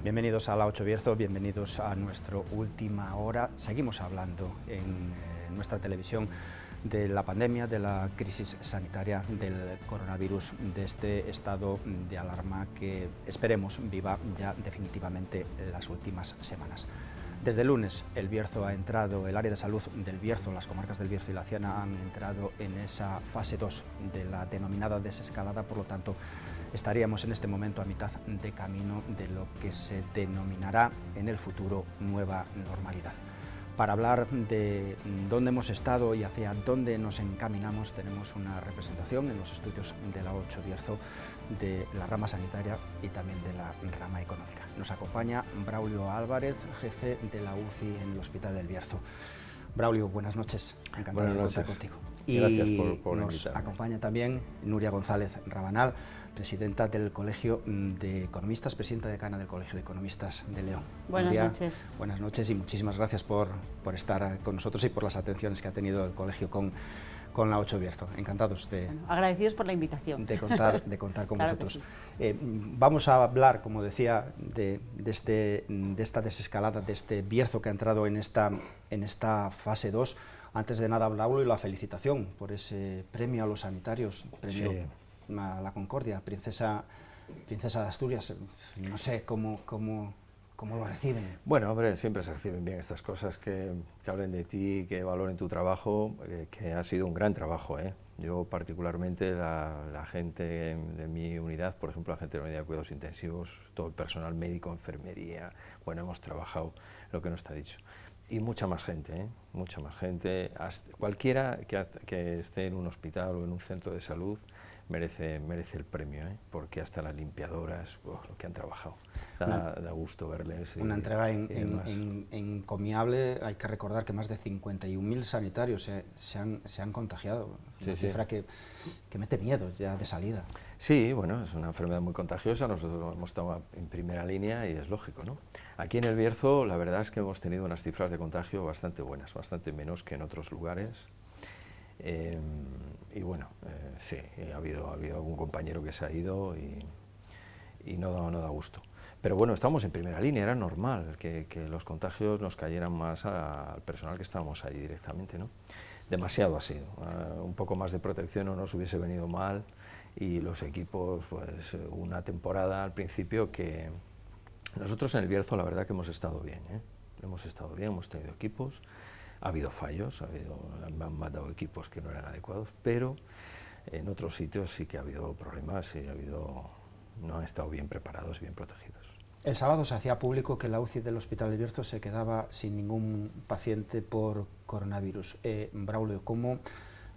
Bienvenidos a La Ocho Bierzo, bienvenidos a nuestra última hora. Seguimos hablando en nuestra televisión de la pandemia, de la crisis sanitaria, del coronavirus, de este estado de alarma que esperemos viva ya definitivamente las últimas semanas. Desde el lunes el Bierzo ha entrado, el área de salud del Bierzo, las comarcas del Bierzo y la Ciana han entrado en esa fase 2 de la denominada desescalada, por lo tanto estaríamos en este momento a mitad de camino de lo que se denominará en el futuro nueva normalidad. Para hablar de dónde hemos estado y hacia dónde nos encaminamos, tenemos una representación en los estudios de La Ocho Bierzo de la rama sanitaria y también de la rama económica. Nos acompaña Braulio Álvarez, jefe de la UCI en el Hospital del Bierzo. Braulio, buenas noches, encantado de contar contigo. Y gracias por nos invitarme. Acompaña también Nuria González Rabanal, presidenta del Colegio de Economistas, presidenta decana del Colegio de Economistas de León. Buenas Nuria, noches. Buenas noches y muchísimas gracias por estar con nosotros y por las atenciones que ha tenido el colegio con La Ocho Bierzo. Encantados agradecidos por la invitación. de contar con Claro vosotros. que sí. Vamos a hablar, como decía, de esta desescalada, de este Bierzo que ha entrado en esta fase 2. Antes de nada, Braulio, y la felicitación por ese premio a los sanitarios, premio a la Concordia, Princesa de Asturias. No sé cómo lo reciben. Bueno, hombre, siempre se reciben bien estas cosas, que hablen de ti, que valoren tu trabajo, que ha sido un gran trabajo, ¿eh? Yo particularmente, la gente de mi unidad, por ejemplo, la gente de la unidad de cuidados intensivos, todo el personal médico, enfermería, bueno, hemos trabajado lo que no está dicho. Y mucha más gente, ¿eh? Mucha más gente. Cualquiera que esté en un hospital o en un centro de salud merece el premio, ¿eh? Porque hasta las limpiadoras, lo que han trabajado, da gusto verles. Una entrega encomiable. Hay que recordar que más de 51.000 sanitarios se han contagiado, una cifra que mete miedo ya de salida. Sí, bueno, es una enfermedad muy contagiosa, nosotros hemos estado en primera línea y es lógico, ¿no? Aquí en el Bierzo la verdad es que hemos tenido unas cifras de contagio bastante buenas, bastante menos que en otros lugares. Y bueno, sí, ha habido algún compañero que se ha ido y no da gusto. Pero bueno, estamos en primera línea, era normal que los contagios nos cayeran más al personal que estábamos ahí directamente, ¿no? Demasiado ha sido, un poco más de protección no nos hubiese venido mal, y los equipos, pues una temporada al principio que nosotros en el Bierzo la verdad que hemos estado bien, ¿eh? Hemos estado bien, hemos tenido equipos, ha habido fallos, han mandado equipos que no eran adecuados, pero en otros sitios sí que ha habido problemas y no han estado bien preparados, bien protegidos. El sábado se hacía público que la UCI del Hospital del Bierzo se quedaba sin ningún paciente por coronavirus. Braulio, ¿cómo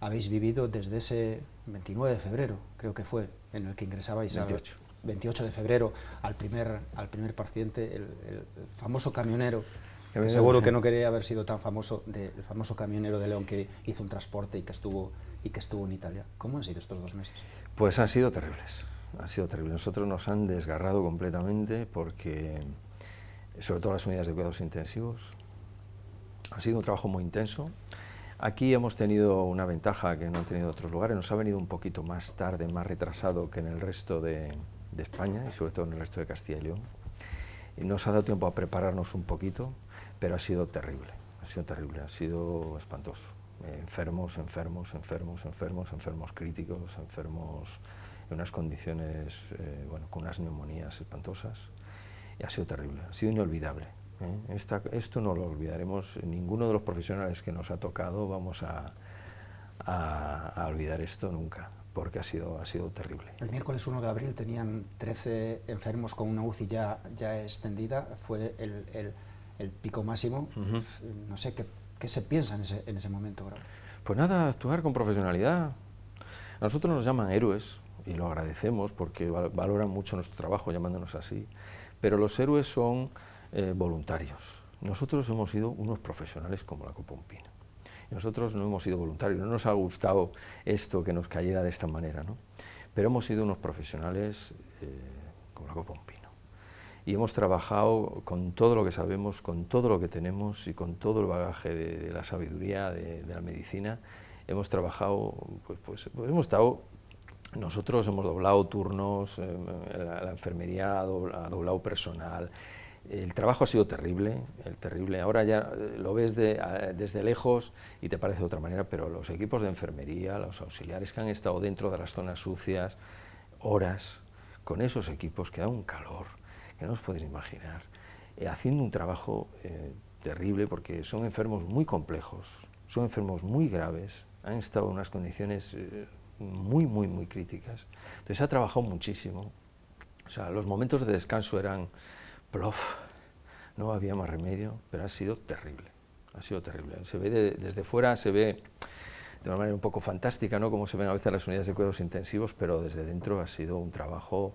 habéis vivido desde ese 29 de febrero, creo que fue, en el que ingresabais 28 de febrero al primer paciente, el famoso camionero, que seguro que no quería haber sido tan famoso, el famoso camionero de León que hizo un transporte y que estuvo en Italia? ¿Cómo han sido estos 2 meses? Pues han sido terribles, Nosotros nos han desgarrado completamente porque, sobre todo las unidades de cuidados intensivos, ha sido un trabajo muy intenso. Aquí hemos tenido una ventaja que no han tenido otros lugares, nos ha venido un poquito más tarde, más retrasado que en el resto de España y sobre todo en el resto de Castilla y León. Y nos ha dado tiempo a prepararnos un poquito, pero ha sido terrible, ha sido espantoso. Enfermos críticos, enfermos en unas condiciones, con unas neumonías espantosas, y ha sido terrible, ha sido inolvidable. Esto no lo olvidaremos, ninguno de los profesionales que nos ha tocado vamos a olvidar esto nunca, porque ha sido terrible. El miércoles 1 de abril tenían 13 enfermos con una UCI ya extendida, fue el pico máximo. No sé, ¿qué se piensa en ese momento, Braulio? Pues nada, actuar con profesionalidad. A nosotros nos llaman héroes, y lo agradecemos porque valoran mucho nuestro trabajo llamándonos así, pero los héroes son voluntarios. Nosotros hemos sido unos profesionales como la Copa Un Pino. Nosotros no hemos sido voluntarios, no nos ha gustado esto que nos cayera de esta manera, ¿no? Pero hemos sido unos profesionales como la Copa Un Pino. Y hemos trabajado con todo lo que sabemos, con todo lo que tenemos y con todo el bagaje de la sabiduría de la medicina. Hemos trabajado, hemos estado. Nosotros hemos doblado turnos, la enfermería ha doblado personal, El trabajo ha sido terrible, ahora ya lo ves desde lejos y te parece de otra manera, pero los equipos de enfermería, los auxiliares que han estado dentro de las zonas sucias, horas, con esos equipos que da un calor que no os podéis imaginar, haciendo un trabajo terrible, porque son enfermos muy complejos, son enfermos muy graves, han estado en unas condiciones muy críticas. Entonces se ha trabajado muchísimo, o sea, los momentos de descanso eran plof, no había más remedio, pero ha sido terrible, se ve desde fuera, se ve de una manera un poco fantástica, ¿no?, como se ven a veces las unidades de cuidados intensivos, pero desde dentro ha sido un trabajo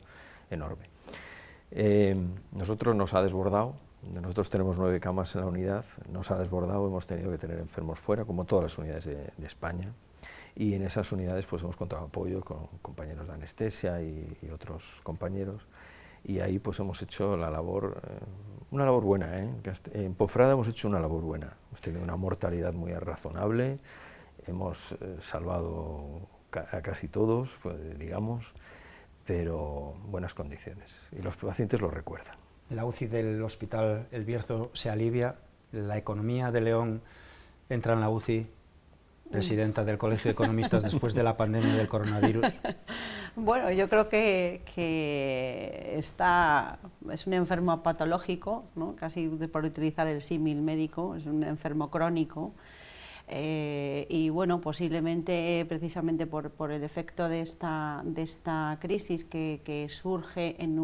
enorme. Nosotros nos ha desbordado, nosotros tenemos 9 camas en la unidad, nos ha desbordado, hemos tenido que tener enfermos fuera, como todas las unidades de España, y en esas unidades pues hemos contado apoyo con compañeros de anestesia y otros compañeros, y ahí pues hemos hecho la labor, una labor buena, en Ponferrada hemos hecho una labor buena, hemos tenido una mortalidad muy razonable, hemos salvado a casi todos, pues, digamos, pero buenas condiciones, y los pacientes lo recuerdan. La UCI del Hospital El Bierzo se alivia, la economía de León entra en la UCI, presidenta del Colegio de Economistas después de la pandemia del coronavirus. Bueno, yo creo que es un enfermo patológico, ¿no?, casi por utilizar el símil médico, es un enfermo crónico. Y bueno, posiblemente precisamente por el efecto de esta crisis que surge en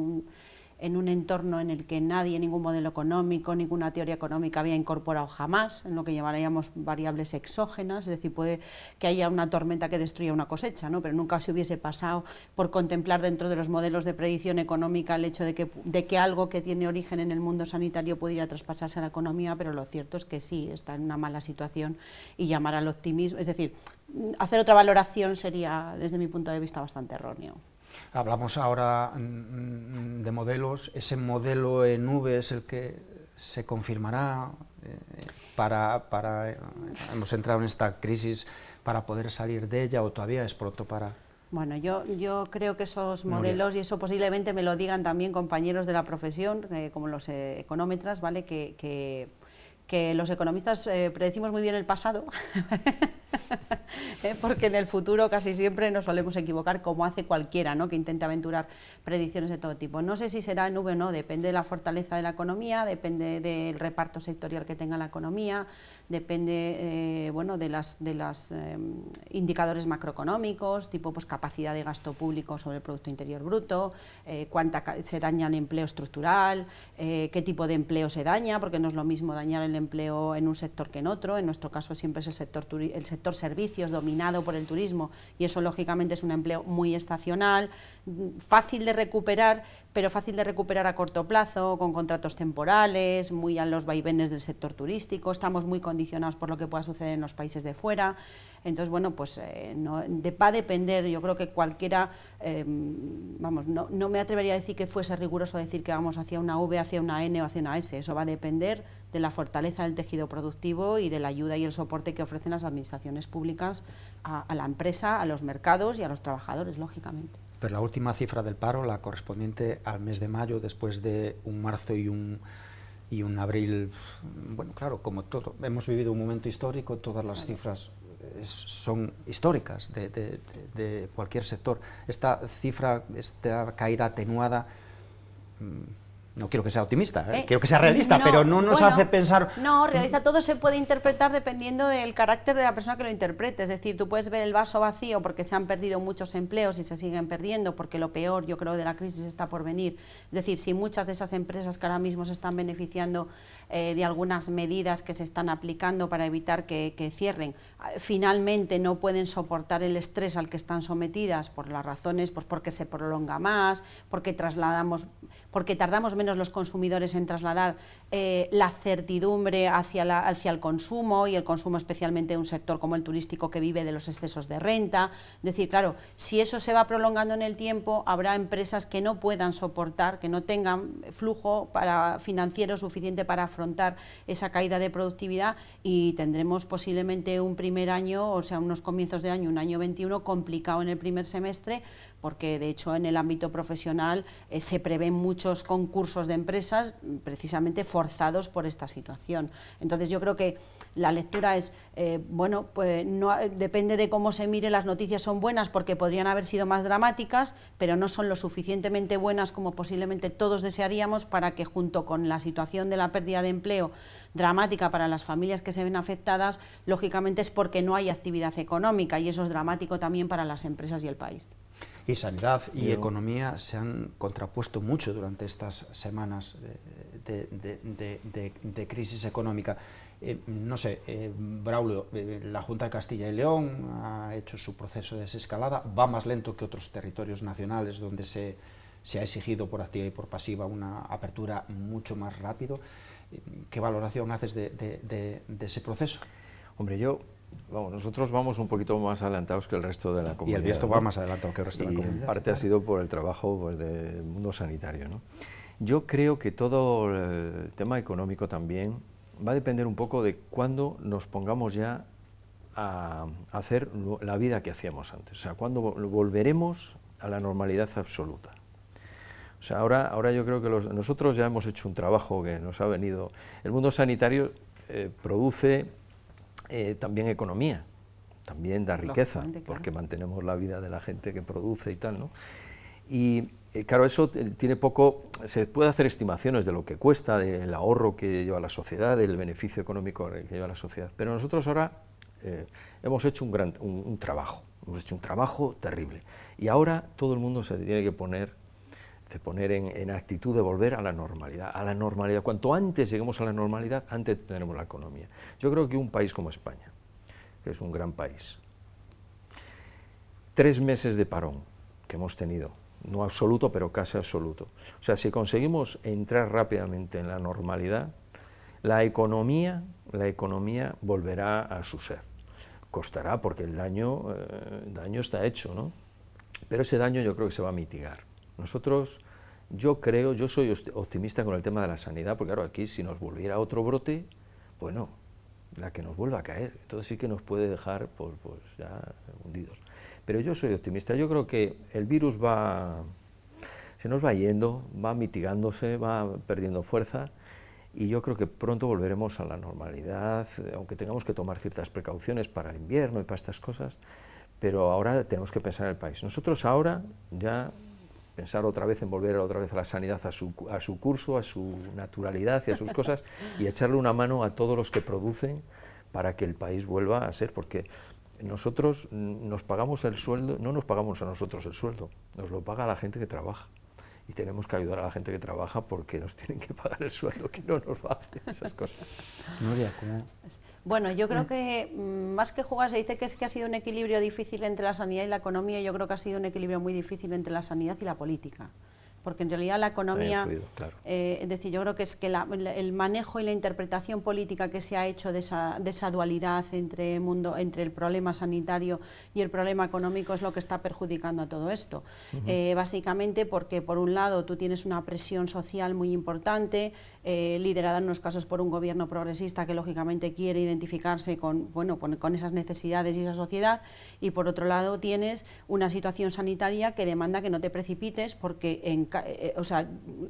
un entorno en el que nadie, ningún modelo económico, ninguna teoría económica había incorporado jamás, en lo que llamaríamos variables exógenas, es decir, puede que haya una tormenta que destruya una cosecha, ¿no?, pero nunca se hubiese pasado por contemplar dentro de los modelos de predicción económica el hecho de que algo que tiene origen en el mundo sanitario pudiera traspasarse a la economía, pero lo cierto es que sí, está en una mala situación, y llamar al optimismo, es decir, hacer otra valoración sería, desde mi punto de vista, bastante erróneo. Hablamos ahora de modelos, ese modelo en V es el que se confirmará hemos entrado en esta crisis para poder salir de ella, o todavía es pronto para... Bueno, yo creo que esos modelos, y eso posiblemente me lo digan también compañeros de la profesión, como los económetras, ¿vale?, que los economistas predecimos muy bien el pasado, porque en el futuro casi siempre nos solemos equivocar, como hace cualquiera, ¿no?, que intente aventurar predicciones de todo tipo. No sé si será en V o no, depende de la fortaleza de la economía, depende del reparto sectorial que tenga la economía, depende bueno, de los indicadores macroeconómicos, tipo pues, capacidad de gasto público sobre el Producto Interior Bruto, cuánta se daña el empleo estructural, qué tipo de empleo se daña, porque no es lo mismo dañar el empleo en un sector que en otro. En nuestro caso siempre es el sector servicios, dominado por el turismo, y eso lógicamente es un empleo muy estacional, fácil de recuperar, pero fácil de recuperar a corto plazo, con contratos temporales, muy a los vaivenes del sector turístico, estamos muy condicionados por lo que pueda suceder en los países de fuera. Entonces, bueno, pues va a depender, yo creo que cualquiera, vamos, no me atrevería a decir que fuese riguroso decir que vamos hacia una V, hacia una N o hacia una S, eso va a depender de la fortaleza del tejido productivo y de la ayuda y el soporte que ofrecen las administraciones públicas a la empresa, a los mercados y a los trabajadores, lógicamente. Pero la última cifra del paro, la correspondiente al mes de mayo, después de un marzo y un abril, bueno, claro, como todo, hemos vivido un momento histórico, todas las cifras son históricas de cualquier sector. Esta cifra, esta caída atenuada, no quiero que sea optimista, quiero que sea realista, no, pero no nos hace pensar... No, realista, todo se puede interpretar dependiendo del carácter de la persona que lo interprete, es decir, tú puedes ver el vaso vacío porque se han perdido muchos empleos y se siguen perdiendo, porque lo peor, yo creo, de la crisis está por venir, es decir, si muchas de esas empresas que ahora mismo se están beneficiando de algunas medidas que se están aplicando para evitar que cierren, finalmente no pueden soportar el estrés al que están sometidas por las razones, pues porque se prolonga más, porque tardamos menos los consumidores en trasladar la certidumbre hacia el consumo, y el consumo especialmente de un sector como el turístico que vive de los excesos de renta. Es decir, claro, si eso se va prolongando en el tiempo, habrá empresas que no puedan soportar, que no tengan flujo financiero suficiente para afrontar esa caída de productividad, y tendremos posiblemente un primer año, o sea, unos comienzos de año, un año 21 complicado en el primer semestre, porque de hecho en el ámbito profesional se prevén muchos concursos recursos de empresas precisamente forzados por esta situación. Entonces yo creo que la lectura es, bueno, pues no, depende de cómo se mire, las noticias son buenas porque podrían haber sido más dramáticas, pero no son lo suficientemente buenas como posiblemente todos desearíamos para que, junto con la situación de la pérdida de empleo dramática para las familias que se ven afectadas, lógicamente es porque no hay actividad económica, y eso es dramático también para las empresas y el país. Y sanidad y economía se han contrapuesto mucho durante estas semanas de crisis económica. No sé, Braulio, la Junta de Castilla y León ha hecho su proceso de desescalada, va más lento que otros territorios nacionales donde se ha exigido por activa y por pasiva una apertura mucho más rápido. ¿Qué valoración haces de ese proceso? Hombre, nosotros vamos un poquito más adelantados que el resto de la comunidad. Y el Bierzo va más adelantado que el resto de la comunidad. En parte ha sido por el trabajo, pues, del mundo sanitario, ¿no? Yo creo que todo el tema económico también va a depender un poco de cuándo nos pongamos ya a hacer la vida que hacíamos antes, o sea, cuándo volveremos a la normalidad absoluta. O sea, ahora yo creo que nosotros ya hemos hecho un trabajo que nos ha venido. El mundo sanitario produce también economía, también da riqueza, claro, porque mantenemos la vida de la gente que produce y tal, ¿no? Y claro, eso tiene poco, se puede hacer estimaciones de lo que cuesta, del ahorro que lleva la sociedad, del beneficio económico que lleva la sociedad, pero nosotros ahora hemos hecho un trabajo, hemos hecho un trabajo terrible, y ahora todo el mundo se tiene que poner en actitud de volver a la normalidad, Cuanto antes lleguemos a la normalidad, antes tendremos la economía. Yo creo que un país como España, que es un gran país, 3 meses de parón que hemos tenido, no absoluto, pero casi absoluto, o sea, si conseguimos entrar rápidamente en la normalidad, la economía volverá a su ser. Costará porque el daño está hecho, ¿no? Pero ese daño yo creo que se va a mitigar. Yo soy optimista con el tema de la sanidad, porque claro, aquí si nos volviera otro brote, bueno, la que nos vuelva a caer, entonces sí que nos puede dejar pues ya hundidos. Pero yo soy optimista, yo creo que el virus se nos va yendo, va mitigándose, va perdiendo fuerza, y yo creo que pronto volveremos a la normalidad, aunque tengamos que tomar ciertas precauciones para el invierno y para estas cosas, pero ahora tenemos que pensar en el país. Nosotros ahora ya pensar otra vez en volver otra vez a la sanidad a su curso, a su naturalidad y a sus cosas, y echarle una mano a todos los que producen para que el país vuelva a ser, porque nosotros nos pagamos el sueldo, no nos pagamos a nosotros el sueldo, nos lo paga la gente que trabaja, y tenemos que ayudar a la gente que trabaja porque nos tienen que pagar el sueldo, que no nos va a esas cosas. Nuria, ¿cómo? Bueno, yo creo que más que jugar, se dice que ha sido un equilibrio difícil entre la sanidad y la economía, y yo creo que ha sido un equilibrio muy difícil entre la sanidad y la política. Porque en realidad la economía, claro. Es decir, yo creo que es que el manejo y la interpretación política que se ha hecho de esa dualidad entre el problema sanitario y el problema económico es lo que está perjudicando a todo esto. Básicamente porque, por un lado, tú tienes una presión social muy importante, liderada en unos casos por un gobierno progresista que lógicamente quiere identificarse con esas necesidades y esa sociedad, y por otro lado tienes una situación sanitaria que demanda que no te precipites, porque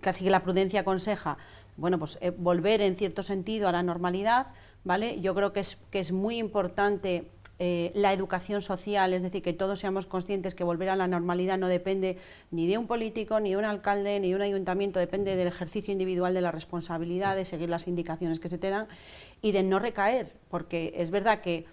casi que la prudencia aconseja volver en cierto sentido a la normalidad, ¿vale? Yo creo que es muy importante la educación social, es decir, que todos seamos conscientes que volver a la normalidad no depende ni de un político, ni de un alcalde, ni de un ayuntamiento, depende del ejercicio individual de la responsabilidad, de seguir las indicaciones que se te dan y de no recaer, porque es verdad que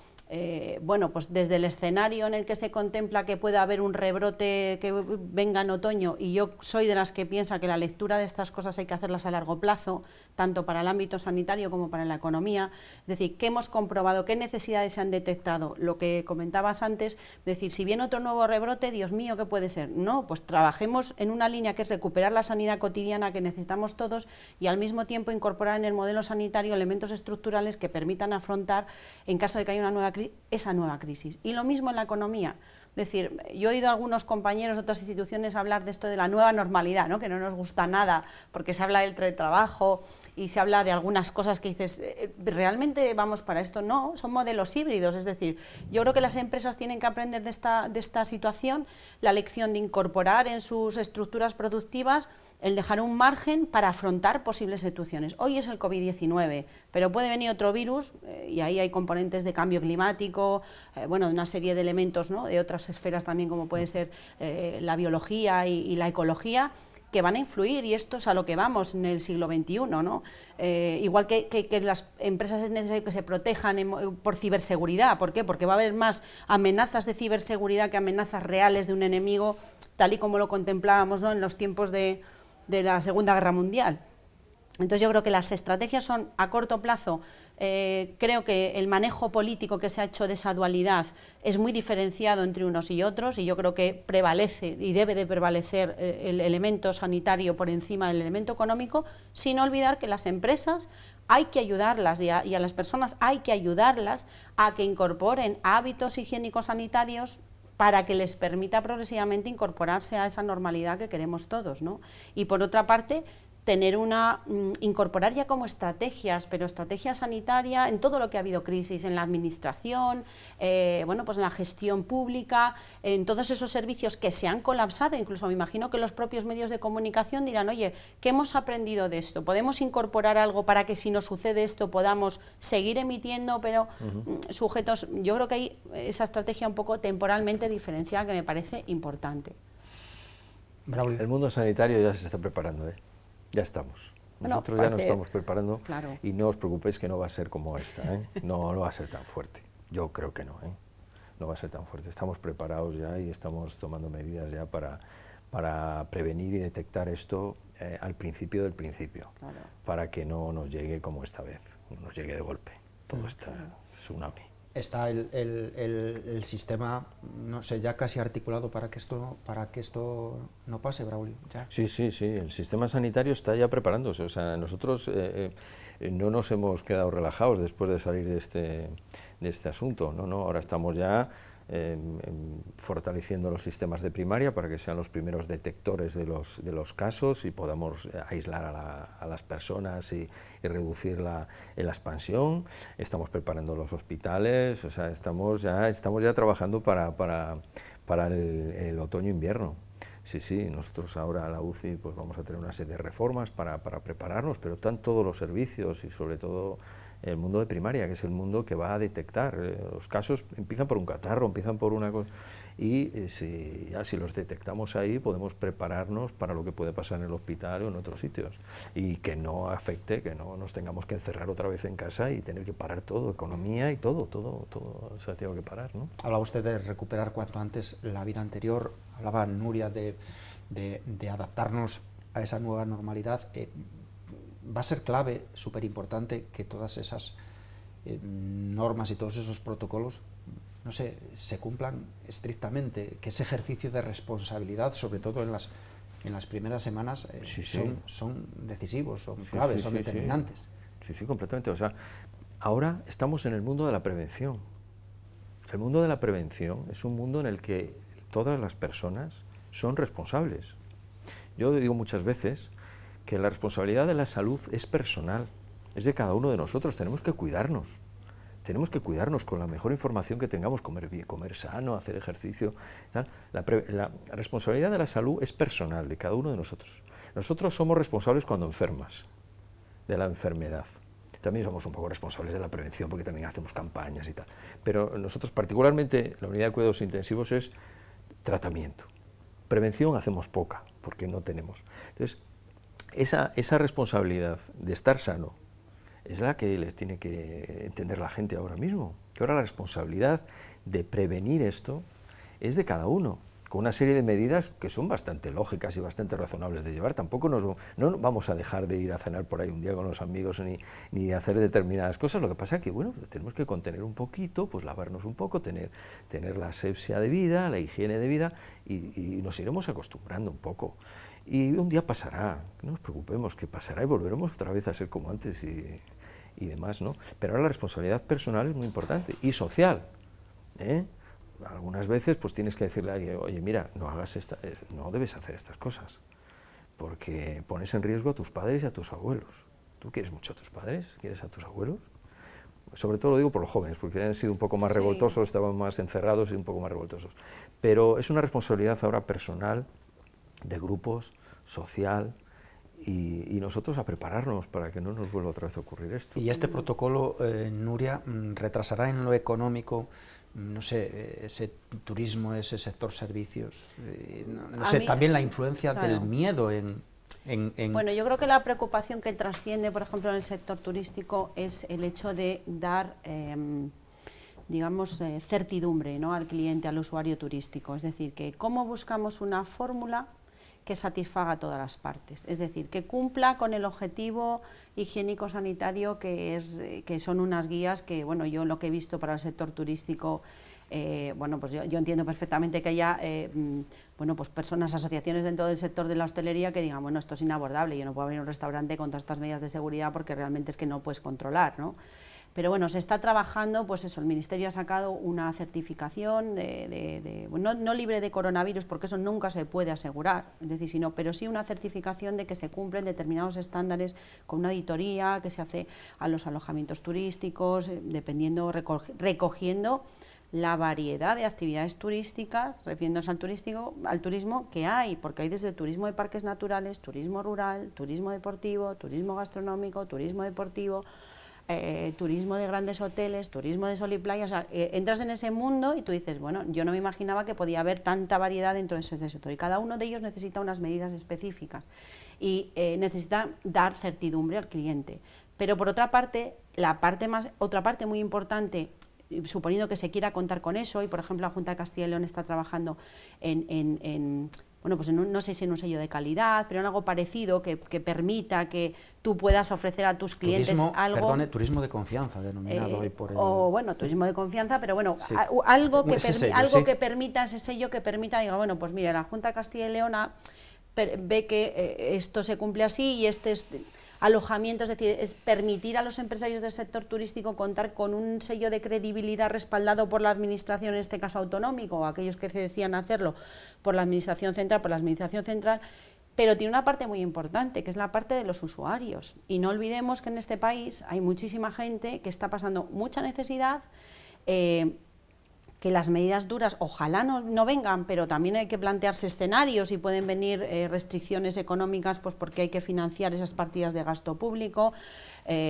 desde el escenario en el que se contempla que pueda haber un rebrote que venga en otoño, y yo soy de las que piensa que la lectura de estas cosas hay que hacerlas a largo plazo, tanto para el ámbito sanitario como para la economía, es decir, ¿qué hemos comprobado? ¿Qué necesidades se han detectado? Lo que comentabas antes, es decir, si viene otro nuevo rebrote, Dios mío, ¿qué puede ser? No, pues trabajemos en una línea que es recuperar la sanidad cotidiana que necesitamos todos, y al mismo tiempo incorporar en el modelo sanitario elementos estructurales que permitan afrontar, en caso de que haya una nueva esa nueva crisis. Y lo mismo en la economía. Es decir, yo he oído a algunos compañeros de otras instituciones hablar de esto de la nueva normalidad, ¿no? Que no nos gusta nada, porque se habla del teletrabajo y se habla de algunas cosas que dices, ¿realmente vamos para esto? No, son modelos híbridos. Es decir, yo creo que las empresas tienen que aprender de esta situación la lección de incorporar en sus estructuras productivas el dejar un margen para afrontar posibles situaciones. Hoy es el COVID-19, pero puede venir otro virus, y ahí hay componentes de cambio climático, bueno, de una serie de elementos, ¿no?, de otras esferas también, como puede ser la biología y la ecología, que van a influir, y esto es a lo que vamos en el siglo XXI, ¿no? Igual que las empresas es necesario que se protejan por ciberseguridad. ¿Por qué? Porque va a haber más amenazas de ciberseguridad que amenazas reales de un enemigo, tal y como lo contemplábamos, ¿no?, en los tiempos de la Segunda Guerra Mundial. Entonces yo creo que las estrategias son a corto plazo. Creo que el manejo político que se ha hecho de esa dualidad es muy diferenciado entre unos y otros, y yo creo que prevalece y debe de prevalecer el elemento sanitario por encima del elemento económico, sin olvidar que las empresas hay que ayudarlas y a las personas hay que ayudarlas a que incorporen hábitos higiénicos sanitarios para que les permita progresivamente incorporarse a esa normalidad que queremos todos, ¿no? Y por otra parte, incorporar ya como estrategias, pero estrategia sanitaria en todo lo que ha habido crisis, en la administración, bueno, pues en la gestión pública, en todos esos servicios que se han colapsado. Incluso me imagino que los propios medios de comunicación dirán, oye, ¿qué hemos aprendido de esto? ¿Podemos incorporar algo para que si nos sucede esto podamos seguir emitiendo, pero sujetos? Yo creo que hay esa estrategia un poco temporalmente diferenciada que me parece importante. Braulio. El mundo sanitario ya se está preparando, ya estamos. Nosotros ya nos estamos preparando, claro. Y no os preocupéis que no va a ser como esta, no va a ser tan fuerte. Yo creo que no, no va a ser tan fuerte. Estamos preparados ya y estamos tomando medidas ya para prevenir y detectar esto al principio del principio, claro, para que no nos llegue como esta vez, no nos llegue de golpe todo este tsunami. Está el sistema, no sé, ya casi articulado para que esto no pase, Braulio. ¿Ya? Sí, el sistema sanitario está ya preparándose. O sea, nosotros no nos hemos quedado relajados después de salir de este asunto. No, ahora estamos ya fortaleciendo los sistemas de primaria para que sean los primeros detectores de los casos y podamos aislar a las personas y reducir la expansión. Estamos preparando los hospitales, o sea, estamos ya trabajando para el otoño-invierno. Sí, nosotros ahora a la UCI pues vamos a tener una serie de reformas para prepararnos, pero están todos los servicios y sobre todo el mundo de primaria, que es el mundo que va a detectar. Los casos empiezan por un catarro, empiezan por una cosa, y si los detectamos ahí podemos prepararnos para lo que puede pasar en el hospital o en otros sitios, y que no afecte, que no nos tengamos que encerrar otra vez en casa y tener que parar todo, economía y todo se ha tenido que parar, ¿no? Hablaba usted de recuperar cuanto antes la vida anterior, hablaba Nuria de adaptarnos a esa nueva normalidad. Va a ser clave, súper importante, que todas esas normas y todos esos protocolos, no sé, se cumplan estrictamente, que ese ejercicio de responsabilidad, sobre todo en las primeras semanas, son decisivos, son claves, son determinantes. Sí, completamente. O sea, ahora estamos en el mundo de la prevención. El mundo de la prevención es un mundo en el que todas las personas son responsables. Yo digo muchas veces que la responsabilidad de la salud es personal, es de cada uno de nosotros. Tenemos que cuidarnos con la mejor información que tengamos, comer bien, comer sano, hacer ejercicio, tal. La responsabilidad de la salud es personal, de cada uno de nosotros. Nosotros somos responsables cuando enfermas, de la enfermedad. También somos un poco responsables de la prevención, porque también hacemos campañas y tal. Pero nosotros, particularmente, la unidad de cuidados intensivos es tratamiento. Prevención hacemos poca, porque no tenemos. Entonces, esa responsabilidad de estar sano es la que les tiene que entender la gente ahora mismo, que ahora la responsabilidad de prevenir esto es de cada uno, con una serie de medidas que son bastante lógicas y bastante razonables de llevar. Tampoco no vamos a dejar de ir a cenar por ahí un día con los amigos ni hacer determinadas cosas. Lo que pasa es que, bueno, tenemos que contener un poquito, pues lavarnos un poco, tener la asepsia de vida, la higiene de vida, y nos iremos acostumbrando un poco. Y un día pasará, no nos preocupemos, que pasará y volveremos otra vez a ser como antes y demás, ¿no? Pero ahora la responsabilidad personal es muy importante y social, Algunas veces pues tienes que decirle a alguien, oye, mira, no debes hacer estas cosas, porque pones en riesgo a tus padres y a tus abuelos. ¿Tú quieres mucho a tus padres? ¿Quieres a tus abuelos? Sobre todo lo digo por los jóvenes, porque han sido un poco más revoltosos, estaban más encerrados y un poco más revoltosos. Pero es una responsabilidad ahora personal, de grupos, social, y nosotros a prepararnos para que no nos vuelva otra vez a ocurrir esto. ¿Y este protocolo, Nuria, retrasará en lo económico, no sé, ese turismo, ese sector servicios? No sé, también la influencia del miedo en... Bueno, yo creo que la preocupación que trasciende, por ejemplo, en el sector turístico es el hecho de dar, digamos, certidumbre, ¿no?, al cliente, al usuario turístico. Es decir, que cómo buscamos una fórmula que satisfaga a todas las partes, es decir, que cumpla con el objetivo higiénico-sanitario que son unas guías que, bueno, yo lo que he visto para el sector turístico, bueno, pues yo entiendo perfectamente que haya, bueno, pues personas, asociaciones dentro del sector de la hostelería que digan, bueno, esto es inabordable, yo no puedo abrir un restaurante con todas estas medidas de seguridad porque realmente es que no puedes controlar, ¿no? Pero bueno, se está trabajando, pues eso, el Ministerio ha sacado una certificación no libre de coronavirus, porque eso nunca se puede asegurar, es decir, pero sí una certificación de que se cumplen determinados estándares con una auditoría que se hace a los alojamientos turísticos, dependiendo, recogiendo la variedad de actividades turísticas, refiriéndose al turismo que hay, porque hay desde turismo de parques naturales, turismo rural, turismo deportivo, turismo gastronómico, turismo deportivo, turismo de grandes hoteles, turismo de sol y playa, o sea, entras en ese mundo y tú dices, bueno, yo no me imaginaba que podía haber tanta variedad dentro de ese sector, y cada uno de ellos necesita unas medidas específicas y necesita dar certidumbre al cliente. Pero por otra parte, otra parte muy importante, suponiendo que se quiera contar con eso, y por ejemplo la Junta de Castilla y León está trabajando bueno, pues no sé si en un sello de calidad, pero en algo parecido que permita que tú puedas ofrecer a tus clientes algo... Perdone, turismo de confianza, denominado hoy por el... O bueno, turismo de confianza, pero bueno, sí, algo sí, que permita, ese sello que permita, diga, bueno, pues mire, la Junta de Castilla y León ve que esto se cumple así y alojamiento, es decir, es permitir a los empresarios del sector turístico contar con un sello de credibilidad respaldado por la administración, en este caso autonómico, o aquellos que se decían hacerlo por la administración central, pero tiene una parte muy importante, que es la parte de los usuarios. Y no olvidemos que en este país hay muchísima gente que está pasando mucha necesidad, que las medidas duras ojalá no vengan, pero también hay que plantearse escenarios y pueden venir restricciones económicas, pues porque hay que financiar esas partidas de gasto público,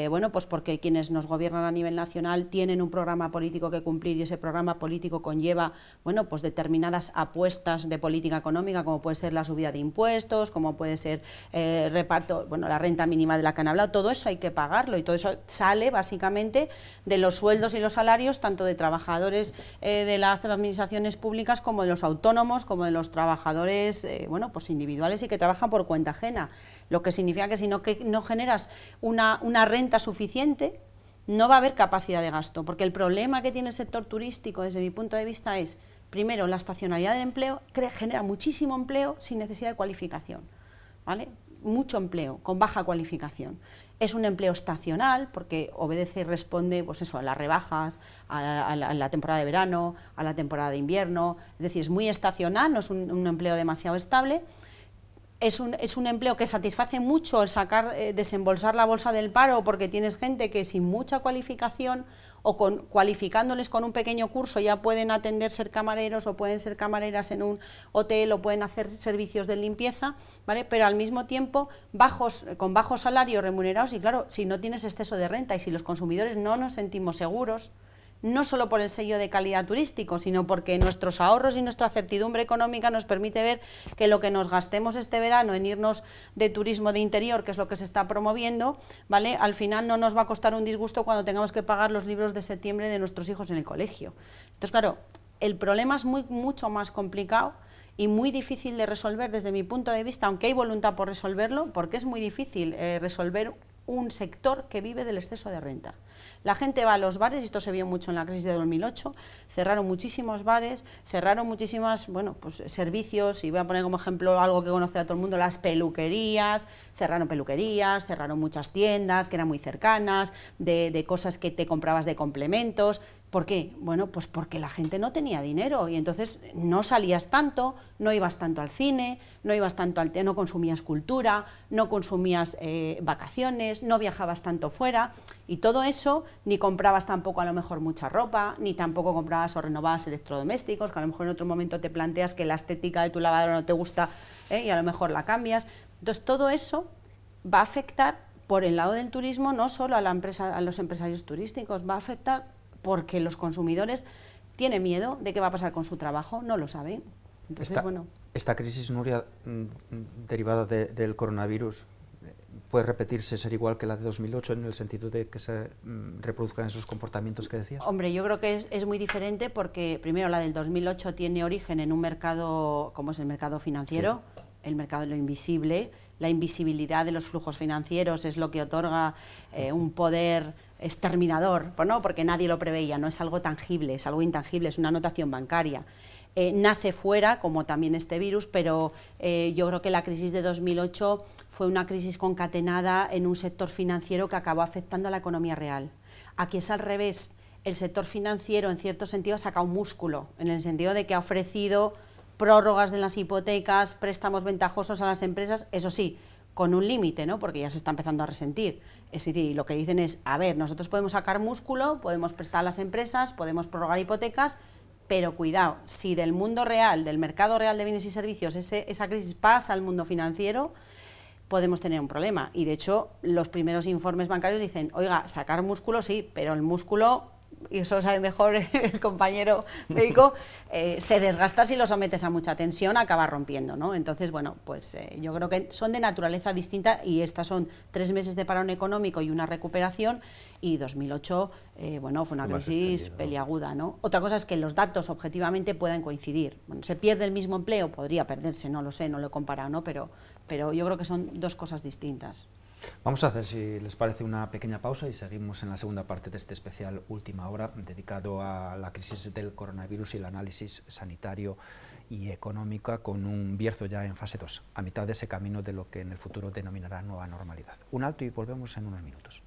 bueno, pues porque quienes nos gobiernan a nivel nacional tienen un programa político que cumplir y ese programa político conlleva, bueno, pues determinadas apuestas de política económica, como puede ser la subida de impuestos, como puede ser reparto, bueno, la renta mínima de la que han hablado, todo eso hay que pagarlo y todo eso sale básicamente de los sueldos y los salarios tanto de trabajadores de las administraciones públicas como de los autónomos, como de los trabajadores bueno, pues individuales y que trabajan por cuenta ajena, lo que significa que si no generas una renta suficiente, no va a haber capacidad de gasto, porque el problema que tiene el sector turístico desde mi punto de vista es, primero, la estacionalidad del empleo, genera muchísimo empleo sin necesidad de cualificación, ¿vale? Mucho empleo con baja cualificación. Es un empleo estacional porque obedece y responde, pues eso, a las rebajas, a la temporada de verano, a la temporada de invierno, es decir, es muy estacional, no es un empleo demasiado estable. Es un empleo que satisface mucho el desembolsar la bolsa del paro, porque tienes gente que sin mucha cualificación o cualificándoles con un pequeño curso ya pueden ser camareros o pueden ser camareras en un hotel o pueden hacer servicios de limpieza, ¿vale? Pero al mismo tiempo con bajos salarios remunerados y claro, si no tienes exceso de renta y si los consumidores no nos sentimos seguros, no solo por el sello de calidad turístico, sino porque nuestros ahorros y nuestra certidumbre económica nos permite ver que lo que nos gastemos este verano en irnos de turismo de interior, que es lo que se está promoviendo, ¿vale? Al final no nos va a costar un disgusto cuando tengamos que pagar los libros de septiembre de nuestros hijos en el colegio. Entonces, claro, el problema es mucho más complicado y muy difícil de resolver desde mi punto de vista, aunque hay voluntad por resolverlo, porque es muy difícil resolver un sector que vive del exceso de renta. La gente va a los bares, y esto se vio mucho en la crisis de 2008, cerraron muchísimos bares, cerraron muchísimas, bueno, pues servicios, y voy a poner como ejemplo algo que conoce a todo el mundo, las peluquerías, cerraron muchas tiendas que eran muy cercanas, de cosas que te comprabas de complementos. ¿Por qué? Bueno, pues porque la gente no tenía dinero y entonces no salías tanto, no ibas tanto al cine, no consumías cultura, no consumías vacaciones, no viajabas tanto fuera y todo eso, ni comprabas tampoco a lo mejor mucha ropa, ni tampoco comprabas o renovabas electrodomésticos, que a lo mejor en otro momento te planteas que la estética de tu lavadora no te gusta y a lo mejor la cambias. Entonces todo eso va a afectar por el lado del turismo no solo a los empresarios turísticos, va a afectar porque los consumidores tienen miedo de qué va a pasar con su trabajo, no lo saben. Entonces, esta crisis, Nuria, derivada del coronavirus, ¿puede repetirse, ser igual que la de 2008 en el sentido de que se reproduzcan esos comportamientos que decías? Hombre, yo creo que es muy diferente porque, primero, la del 2008 tiene origen en un mercado como es el mercado financiero, sí. El mercado de lo invisible. La invisibilidad de los flujos financieros es lo que otorga un poder exterminador, ¿no? Porque nadie lo preveía, no es algo tangible, es algo intangible, es una anotación bancaria. Nace fuera, como también este virus, pero yo creo que la crisis de 2008 fue una crisis concatenada en un sector financiero que acabó afectando a la economía real. Aquí es al revés, el sector financiero en cierto sentido ha sacado músculo, en el sentido de que ha ofrecido prórrogas de las hipotecas, préstamos ventajosos a las empresas, eso sí, con un límite, ¿no? Porque ya se está empezando a resentir. Es decir, lo que dicen es, a ver, nosotros podemos sacar músculo, podemos prestar a las empresas, podemos prorrogar hipotecas, pero cuidado, si del mundo real, del mercado real de bienes y servicios, esa crisis pasa al mundo financiero, podemos tener un problema. Y de hecho, los primeros informes bancarios dicen, oiga, sacar músculo sí, pero el músculo, y eso lo sabe mejor el compañero médico, se desgasta si lo sometes a mucha tensión, acaba rompiendo, ¿no? Entonces, bueno, pues yo creo que son de naturaleza distinta y estas son 3 meses de parón económico y una recuperación, y 2008, bueno, fue una crisis peliaguda, ¿no? Otra cosa es que los datos objetivamente puedan coincidir. Bueno, ¿se pierde el mismo empleo? Podría perderse, no lo sé, no lo he comparado, ¿no? Pero yo creo que son 2 cosas distintas. Vamos a hacer, si les parece, una pequeña pausa y seguimos en la segunda parte de este especial Última Hora, dedicado a la crisis del coronavirus y el análisis sanitario y económica, con un Bierzo ya en fase 2, a mitad de ese camino de lo que en el futuro denominará nueva normalidad. Un alto y volvemos en unos minutos.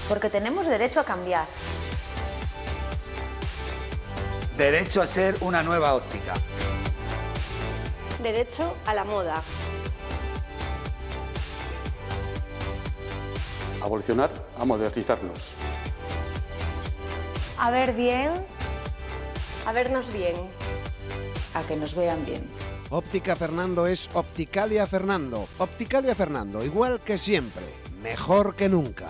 Porque tenemos derecho a cambiar. Derecho a ser una nueva óptica. Derecho a la moda. A evolucionar, a modernizarnos. A ver bien. A vernos bien. A que nos vean bien. Óptica Fernando es Opticalia Fernando. Opticalia Fernando, igual que siempre, mejor que nunca.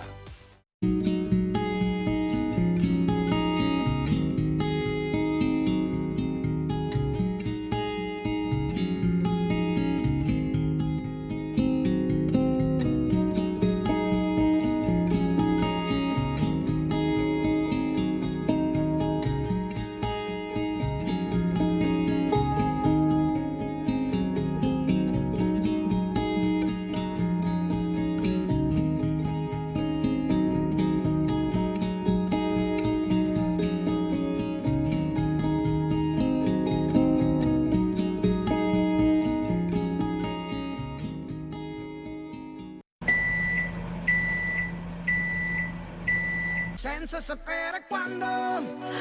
Senza sapere quando,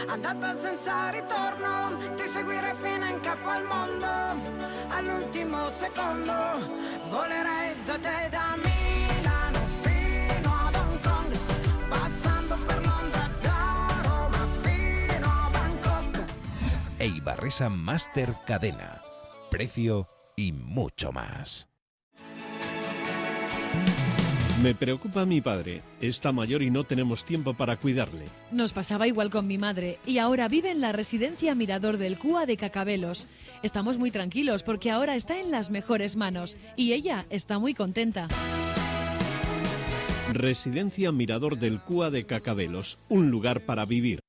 andata senza ritorno, ti seguirei fino in capo al mondo, all'ultimo secondo, volerei da te, da Milano fino ad Hong Kong, passando per Londra, da Roma fino a Bangkok. Eibarresa Master Cadena, precio y mucho más. Me preocupa mi padre. Está mayor y no tenemos tiempo para cuidarle. Nos pasaba igual con mi madre y ahora vive en la residencia Mirador del Cúa de Cacabelos. Estamos muy tranquilos porque ahora está en las mejores manos y ella está muy contenta. Residencia Mirador del Cúa de Cacabelos, un lugar para vivir.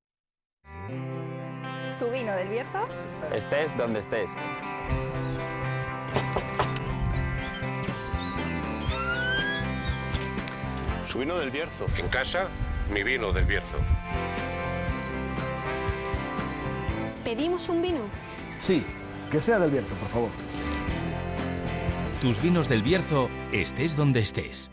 ¿Tu vino del Bierzo? Estés donde estés. Su vino del Bierzo. En casa, mi vino del Bierzo. ¿Pedimos un vino? Sí, que sea del Bierzo, por favor. Tus vinos del Bierzo, estés donde estés.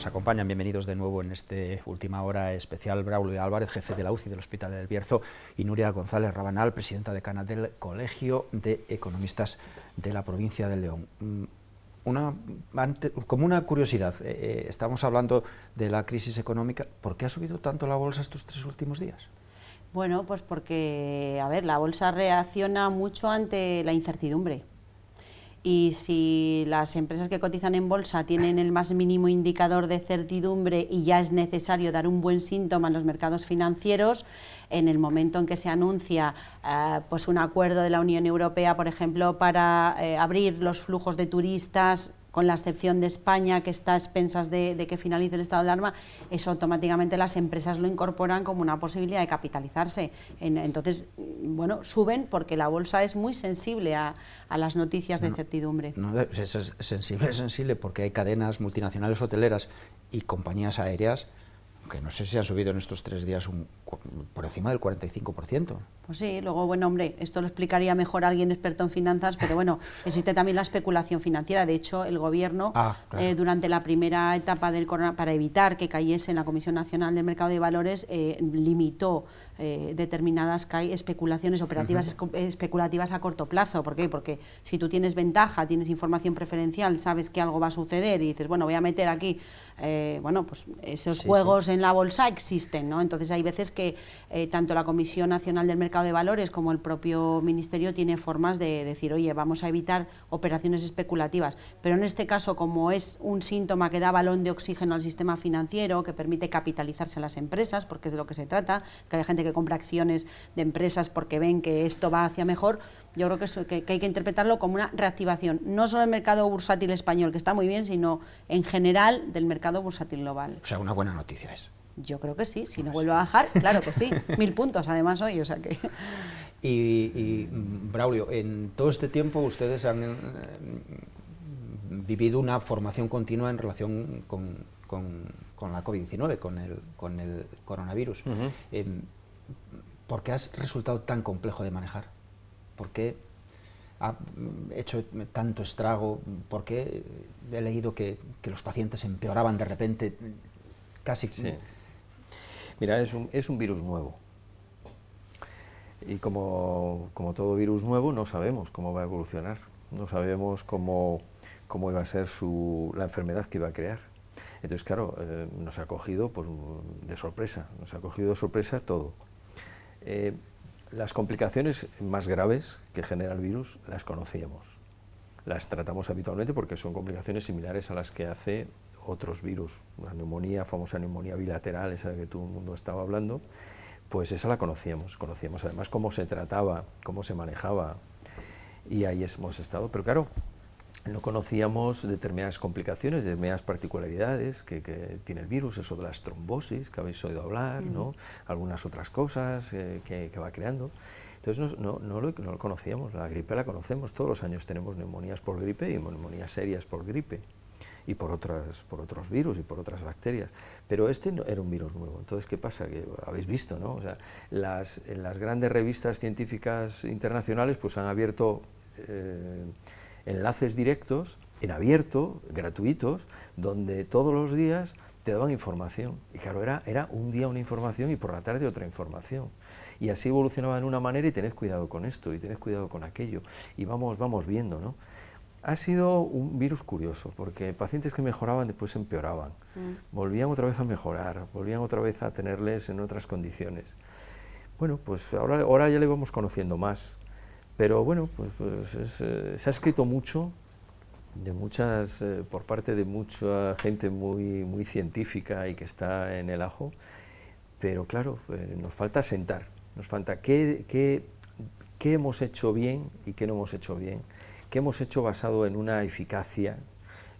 nos acompañan, bienvenidos de nuevo en este última hora especial, Braulio Álvarez, jefe de la UCI del Hospital del Bierzo, y Nuria González Rabanal, presidenta decana del Colegio de Economistas de la provincia de León. Como una curiosidad, estamos hablando de la crisis económica, ¿por qué ha subido tanto la bolsa estos 3 últimos días? Bueno, pues porque, a ver, la bolsa reacciona mucho ante la incertidumbre. Y si las empresas que cotizan en bolsa tienen el más mínimo indicador de certidumbre y ya es necesario dar un buen síntoma en los mercados financieros, en el momento en que se anuncia pues un acuerdo de la Unión Europea, por ejemplo, para abrir los flujos de turistas, con la excepción de España, que está a expensas de que finalice el estado de alarma, eso automáticamente las empresas lo incorporan como una posibilidad de capitalizarse. Entonces, bueno, suben porque la bolsa es muy sensible a las noticias de certidumbre. No, es sensible porque hay cadenas multinacionales hoteleras y compañías aéreas que no sé si han subido en estos 3 días por encima del 45%. Pues sí, luego, bueno, hombre, esto lo explicaría mejor alguien experto en finanzas, pero bueno, existe también la especulación financiera. De hecho, el Gobierno, claro, durante la primera etapa del coronavirus, para evitar que cayese en la Comisión Nacional del Mercado de Valores, limitó determinadas especulaciones operativas especulativas a corto plazo. ¿Por qué? Porque si tú tienes ventaja, tienes información preferencial, sabes que algo va a suceder y dices, bueno, voy a meter aquí, bueno, pues esos juegos en la bolsa existen, ¿no? Entonces hay veces que tanto la Comisión Nacional del Mercado de Valores como el propio Ministerio tiene formas de decir, oye, vamos a evitar operaciones especulativas. Pero en este caso, como es un síntoma que da balón de oxígeno al sistema financiero, que permite capitalizarse a las empresas, porque es de lo que se trata, que hay gente que compra acciones de empresas porque ven que esto va hacia mejor, yo creo que hay que interpretarlo como una reactivación, no solo del mercado bursátil español, que está muy bien, sino en general del mercado bursátil global. O sea, una buena noticia es. Yo creo que sí, si no vuelve a bajar, claro que sí, 1000 puntos además hoy, o sea que... Y Braulio, en todo este tiempo ustedes han vivido una formación continua en relación con la COVID-19, con el coronavirus. ¿Por qué ha resultado tan complejo de manejar? ¿Por qué ha hecho tanto estrago? ¿Por qué he leído que los pacientes empeoraban de repente casi? Sí. Mira, es un virus nuevo y como todo virus nuevo no sabemos cómo va a evolucionar, no sabemos cómo iba a ser la enfermedad que iba a crear. Entonces, claro, nos ha cogido pues, de sorpresa, todo. Las complicaciones más graves que genera el virus las conocíamos, las tratamos habitualmente porque son complicaciones similares a las que hace otros virus, la neumonía, famosa neumonía bilateral, esa de que todo el mundo estaba hablando, pues esa la conocíamos además cómo se trataba, cómo se manejaba, y ahí hemos estado, pero claro, no conocíamos determinadas complicaciones, determinadas particularidades que tiene el virus, eso de las trombosis, que habéis oído hablar, ¿no? Algunas otras cosas que va creando. Entonces no lo conocíamos, la gripe la conocemos, todos los años tenemos neumonías por gripe y neumonías serias por gripe, y por otros virus y por otras bacterias, pero este no, era un virus nuevo. Entonces, ¿qué pasa? Que habéis visto, ¿no? O sea, en las grandes revistas científicas internacionales pues han abierto enlaces directos, en abierto, gratuitos, donde todos los días te daban información, y claro, era un día una información y por la tarde otra información, y así evolucionaba de una manera, y tened cuidado con esto, y tened cuidado con aquello, y vamos viendo, ¿no? Ha sido un virus curioso, porque pacientes que mejoraban después empeoraban, volvían otra vez a mejorar, volvían otra vez a tenerles en otras condiciones. Bueno, pues ahora ya le vamos conociendo más, pero bueno, se ha escrito mucho, por parte de mucha gente muy científica y que está en el ajo, pero claro, nos falta sentar, nos falta qué hemos hecho bien y qué no hemos hecho bien. ¿Qué hemos hecho basado en una eficacia?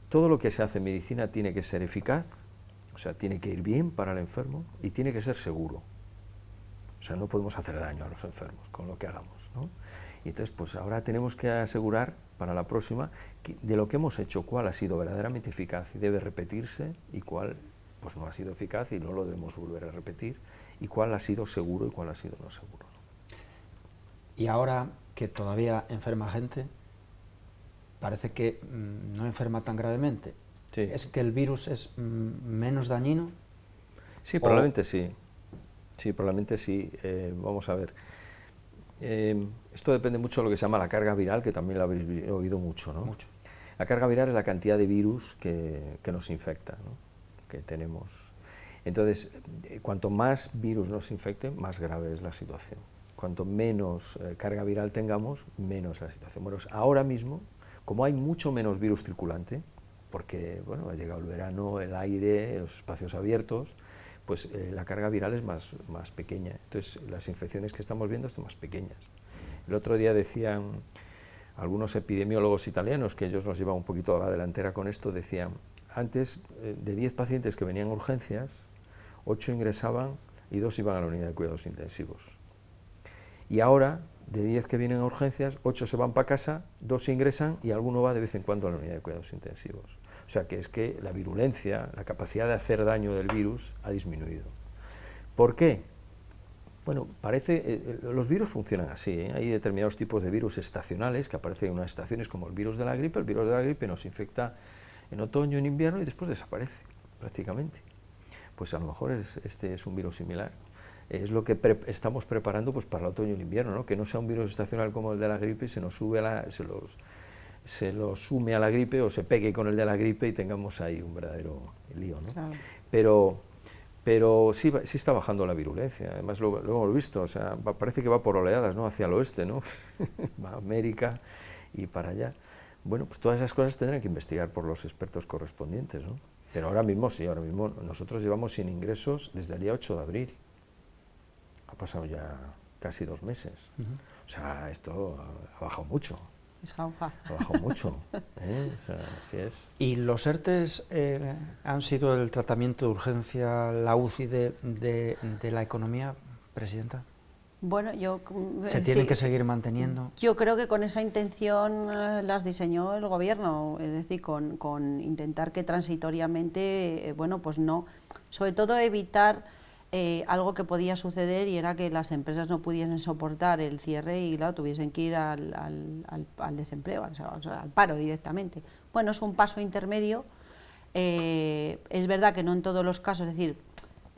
Todo lo que se hace en medicina tiene que ser eficaz, o sea, tiene que ir bien para el enfermo y tiene que ser seguro. O sea, no podemos hacer daño a los enfermos con lo que hagamos, ¿no? Y entonces, pues ahora tenemos que asegurar para la próxima de lo que hemos hecho, cuál ha sido verdaderamente eficaz y debe repetirse, y cuál pues no ha sido eficaz y no lo debemos volver a repetir, y cuál ha sido seguro y cuál ha sido no seguro, ¿no? Y ahora que todavía enferma gente, parece que no enferma tan gravemente. Sí. ¿Es que el virus es menos dañino? Sí, probablemente sí. Sí, probablemente sí. Vamos a ver. Esto depende mucho de lo que se llama la carga viral, que también lo habéis oído mucho, ¿no? Mucho. La carga viral es la cantidad de virus que nos infecta, ¿no? Que tenemos. Entonces, cuanto más virus nos infecte, más grave es la situación. Cuanto menos carga viral tengamos, menos la situación. Bueno, ahora mismo, como hay mucho menos virus circulante, porque bueno, ha llegado el verano, el aire, los espacios abiertos, pues la carga viral es más pequeña. Entonces, las infecciones que estamos viendo son más pequeñas. El otro día decían algunos epidemiólogos italianos, que ellos nos llevan un poquito a la delantera con esto, decían, antes de 10 pacientes que venían a urgencias, 8 ingresaban y 2 iban a la unidad de cuidados intensivos. Y ahora, de 10 que vienen a urgencias, 8 se van para casa, 2 ingresan y alguno va de vez en cuando a la unidad de cuidados intensivos. O sea que es que la virulencia, la capacidad de hacer daño del virus ha disminuido. ¿Por qué? Bueno, los virus funcionan así, ¿eh? Hay determinados tipos de virus estacionales que aparecen en unas estaciones, como el virus de la gripe. El virus de la gripe nos infecta en otoño, en invierno y después desaparece prácticamente. Pues a lo mejor este es un virus similar. Es lo que estamos preparando pues para el otoño y el invierno, ¿no? Que no sea un virus estacional como el de la gripe y se nos sume a la gripe o se pegue con el de la gripe y tengamos ahí un verdadero lío, ¿no? Claro. Pero sí está bajando la virulencia, además lo hemos visto, o sea, parece que va por oleadas, ¿no? Hacia el oeste, ¿no? Va a América y para allá. Bueno, pues todas esas cosas tendrán que investigar por los expertos correspondientes, ¿no? Pero ahora mismo sí, ahora mismo nosotros llevamos sin ingresos desde el día 8 de abril. Ha pasado ya casi 2 meses. O sea, esto ha bajado mucho. Es jauja. Ha bajado mucho. O sea, así es. ¿Y los ERTEs han sido el tratamiento de urgencia, la UCI de la economía, Presidenta? Bueno, ¿Se tienen que seguir manteniendo? Yo creo que con esa intención las diseñó el Gobierno, es decir, con intentar que transitoriamente, bueno, pues no, sobre todo evitar algo que podía suceder, y era que las empresas no pudiesen soportar el cierre y, claro, tuviesen que ir al desempleo, o sea, al paro directamente. Bueno, es un paso intermedio. Es verdad que no en todos los casos, es decir,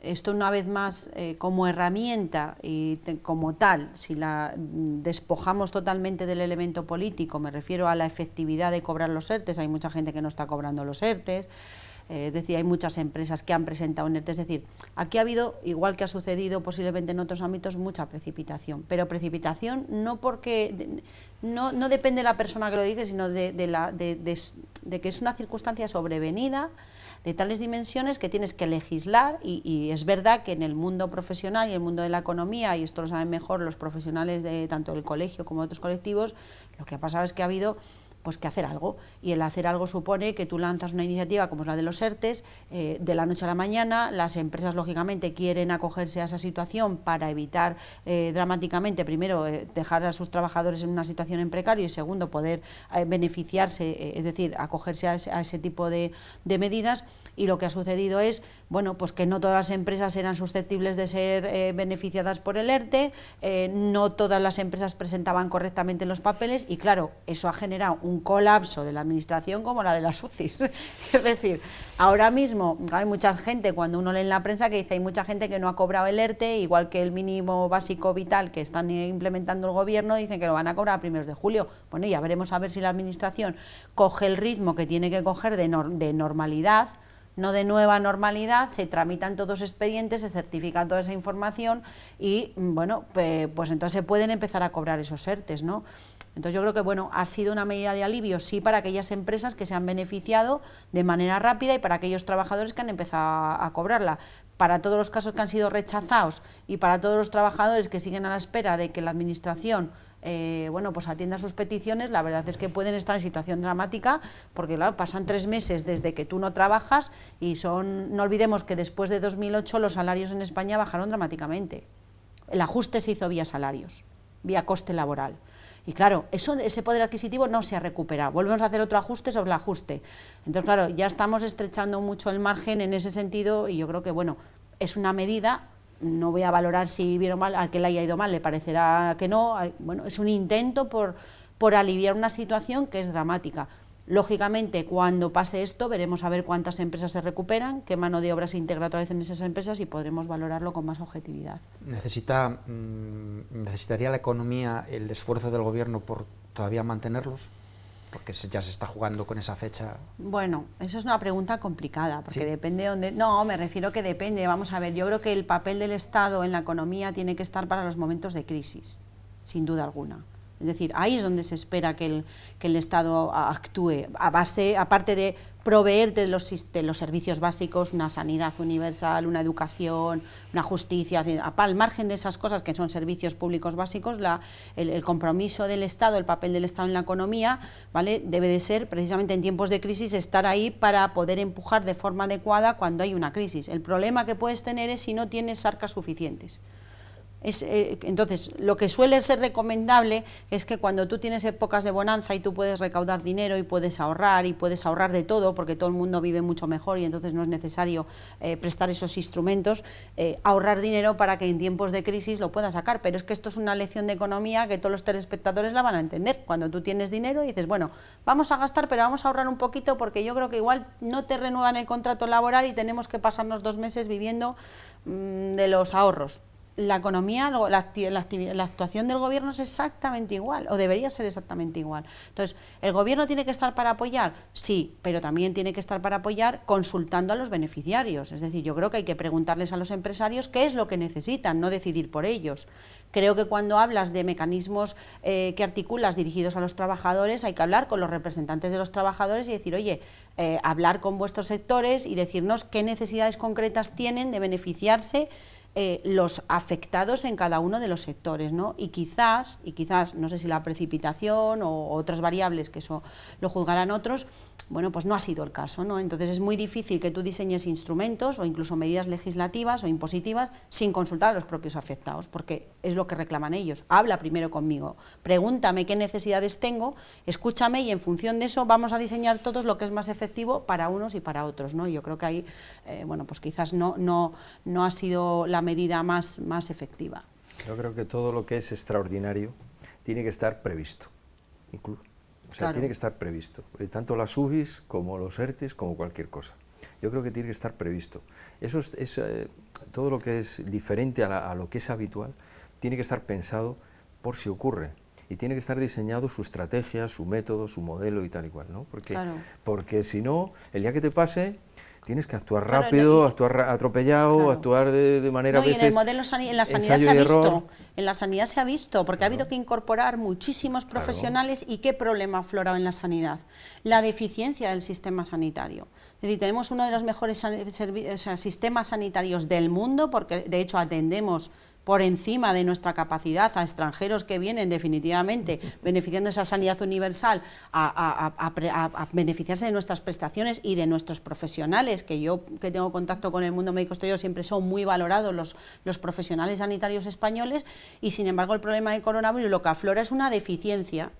esto una vez más como herramienta y como tal, si la despojamos totalmente del elemento político, me refiero a la efectividad de cobrar los ERTEs, hay mucha gente que no está cobrando los ERTEs, es decir, hay muchas empresas que han presentado un ERTE, es decir, aquí ha habido, igual que ha sucedido posiblemente en otros ámbitos, mucha precipitación, pero precipitación no porque, no depende de la persona que lo diga, sino de que es una circunstancia sobrevenida, de tales dimensiones que tienes que legislar, y es verdad que en el mundo profesional y el mundo de la economía, y esto lo saben mejor los profesionales de tanto del colegio como de otros colectivos, lo que ha pasado es que ha habido pues que hacer algo, y el hacer algo supone que tú lanzas una iniciativa como es la de los ERTEs, de la noche a la mañana, las empresas lógicamente quieren acogerse a esa situación para evitar dramáticamente, primero, dejar a sus trabajadores en una situación en precario, y segundo, poder beneficiarse, es decir, acogerse a ese tipo de medidas, y lo que ha sucedido es, bueno, pues que no todas las empresas eran susceptibles de ser beneficiadas por el ERTE, no todas las empresas presentaban correctamente los papeles, y claro, eso ha generado un colapso de la administración como la de las UCIs. Es decir, ahora mismo hay mucha gente, cuando uno lee en la prensa, que dice hay mucha gente que no ha cobrado el ERTE, igual que el mínimo básico vital que están implementando el Gobierno, dicen que lo van a cobrar a primeros de julio. Bueno, ya veremos a ver si la administración coge el ritmo que tiene que coger de normalidad, no de nueva normalidad, se tramitan todos los expedientes, se certifica toda esa información y, bueno, pues entonces se pueden empezar a cobrar esos ERTEs, ¿no? Entonces yo creo que, bueno, ha sido una medida de alivio, sí, para aquellas empresas que se han beneficiado de manera rápida y para aquellos trabajadores que han empezado a cobrarla. Para todos los casos que han sido rechazados y para todos los trabajadores que siguen a la espera de que la administración bueno, pues atienda sus peticiones, la verdad es que pueden estar en situación dramática, porque claro, pasan 3 meses desde que tú no trabajas y no olvidemos que después de 2008 los salarios en España bajaron dramáticamente. El ajuste se hizo vía salarios, vía coste laboral. Y claro, ese poder adquisitivo no se ha recuperado. Volvemos a hacer otro ajuste sobre el ajuste. Entonces, claro, ya estamos estrechando mucho el margen en ese sentido, y yo creo que, bueno, es una medida. No voy a valorar si bien o mal, al que le haya ido mal le parecerá que no, bueno, es un intento por aliviar una situación que es dramática. Lógicamente, cuando pase esto, veremos a ver cuántas empresas se recuperan, qué mano de obra se integra otra vez en esas empresas y podremos valorarlo con más objetividad. ¿Necesitaría la economía el esfuerzo del gobierno por todavía mantenerlos? Porque ya se está jugando con esa fecha. Bueno, eso es una pregunta complicada, porque ¿Sí? depende de dónde... No, me refiero que depende, vamos a ver, yo creo que el papel del Estado en la economía tiene que estar para los momentos de crisis, sin duda alguna. Es decir, ahí es donde se espera que el Estado actúe, aparte de proveer de los servicios básicos, una sanidad universal, una educación, una justicia, al margen de esas cosas que son servicios públicos básicos, el compromiso del Estado, el papel del Estado en la economía, ¿vale?, debe de ser precisamente en tiempos de crisis estar ahí para poder empujar de forma adecuada cuando hay una crisis. El problema que puedes tener es si no tienes arcas suficientes. Entonces, lo que suele ser recomendable es que cuando tú tienes épocas de bonanza y tú puedes recaudar dinero y puedes ahorrar de todo, porque todo el mundo vive mucho mejor y entonces no es necesario prestar esos instrumentos, ahorrar dinero para que en tiempos de crisis lo puedas sacar. Pero es que esto es una lección de economía que todos los telespectadores la van a entender. Cuando tú tienes dinero y dices, bueno, vamos a gastar, pero vamos a ahorrar un poquito porque yo creo que igual no te renuevan el contrato laboral y tenemos que pasarnos 2 meses viviendo de los ahorros. La economía, la actuación del gobierno es exactamente igual, o debería ser exactamente igual. Entonces, ¿el gobierno tiene que estar para apoyar? Sí, pero también tiene que estar para apoyar consultando a los beneficiarios. Es decir, yo creo que hay que preguntarles a los empresarios qué es lo que necesitan, no decidir por ellos. Creo que cuando hablas de mecanismos que articulas dirigidos a los trabajadores, hay que hablar con los representantes de los trabajadores y decir, oye, hablar con vuestros sectores y decirnos qué necesidades concretas tienen de beneficiarse los afectados en cada uno de los sectores, ¿no? Y quizás, no sé si la precipitación o otras variables, que eso lo juzgarán otros, bueno, pues no ha sido el caso, ¿no? Entonces es muy difícil que tú diseñes instrumentos o incluso medidas legislativas o impositivas sin consultar a los propios afectados, porque es lo que reclaman ellos. Habla primero conmigo, pregúntame qué necesidades tengo, escúchame y en función de eso vamos a diseñar todos lo que es más efectivo para unos y para otros, ¿no? Yo creo que ahí, bueno, pues quizás no ha sido la medida más efectiva. Yo creo que todo lo que es extraordinario tiene que estar previsto, incluso. O sea, claro, tiene que estar previsto, tanto las UBIs como los ERTEs, como cualquier cosa. Yo creo que tiene que estar previsto. Eso es todo lo que es diferente a lo que es habitual, tiene que estar pensado por si ocurre. Y tiene que estar diseñado su estrategia, su método, su modelo y tal y cual, ¿no? Porque si no, el día que te pase, tienes que actuar rápido, actuar atropellado, actuar de manera a veces... Y en el modelo en la sanidad se ha visto, en la sanidad se ha visto, porque ha habido que incorporar muchísimos profesionales y ¿qué problema ha aflorado en la sanidad? La deficiencia del sistema sanitario. Es decir, tenemos uno de los mejores sistemas sanitarios del mundo, porque de hecho atendemos por encima de nuestra capacidad a extranjeros que vienen definitivamente beneficiando de esa sanidad universal a beneficiarse de nuestras prestaciones y de nuestros profesionales, que yo que tengo contacto con el mundo médico exterior siempre son muy valorados los profesionales sanitarios españoles, y sin embargo el problema del coronavirus lo que aflora es una deficiencia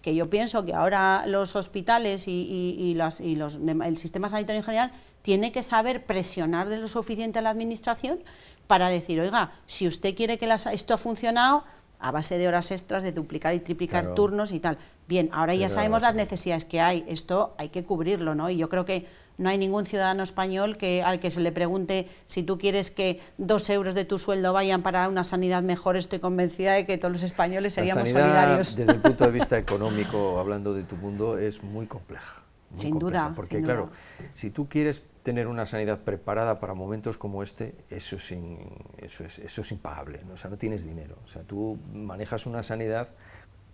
que yo pienso que ahora los hospitales y el sistema sanitario en general tiene que saber presionar de lo suficiente a la administración para decir, oiga, si usted quiere que esto ha funcionado a base de horas extras, de duplicar y triplicar turnos y tal. Bien, ahora ya sabemos las necesidades que hay, esto hay que cubrirlo, ¿no? Y yo creo que no hay ningún ciudadano español al que se le pregunte si tú quieres que 2 euros de tu sueldo vayan para una sanidad mejor. Estoy convencida de que todos los españoles seríamos solidarios. Desde el punto de vista económico, hablando de tu mundo, es muy compleja. Sin duda. Porque claro, si tú quieres tener una sanidad preparada para momentos como este, eso es impagable, ¿no? O sea, no tienes dinero. O sea, tú manejas una sanidad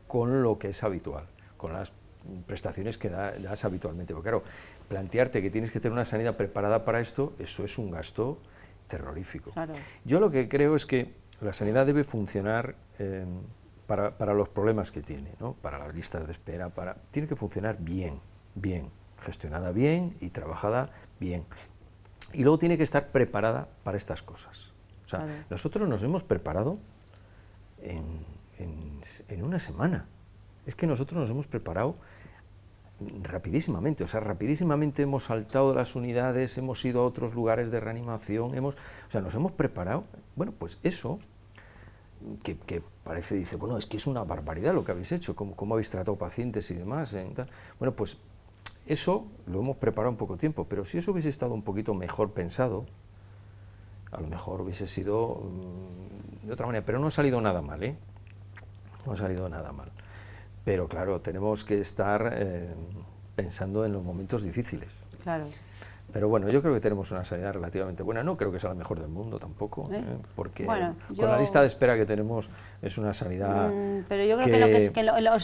con lo que es habitual, con las prestaciones que das habitualmente. Porque claro, plantearte que tienes que tener una sanidad preparada para esto, eso es un gasto terrorífico. Claro. Yo lo que creo es que la sanidad debe funcionar para los problemas que tiene, ¿no? Para las listas de espera, tiene que funcionar bien, gestionada bien y trabajada bien. Y luego tiene que estar preparada para estas cosas. O sea, nosotros nos hemos preparado en una semana. Es que nosotros nos hemos preparado rapidísimamente, o sea, rapidísimamente hemos saltado de las unidades, hemos ido a otros lugares de reanimación, o sea, nos hemos preparado. Bueno, pues eso que parece, dice, bueno, es que es una barbaridad lo que habéis hecho, cómo habéis tratado pacientes y demás. Bueno, pues eso lo hemos preparado en poco tiempo, pero si eso hubiese estado un poquito mejor pensado, a lo mejor hubiese sido de otra manera, pero no ha salido nada mal, ¿eh? No ha salido nada mal. Pero claro, tenemos que estar pensando en los momentos difíciles. Claro. Pero bueno, yo creo que tenemos una sanidad relativamente buena, no creo que sea la mejor del mundo tampoco, porque bueno, con la lista de espera que tenemos es una sanidad... pero yo creo que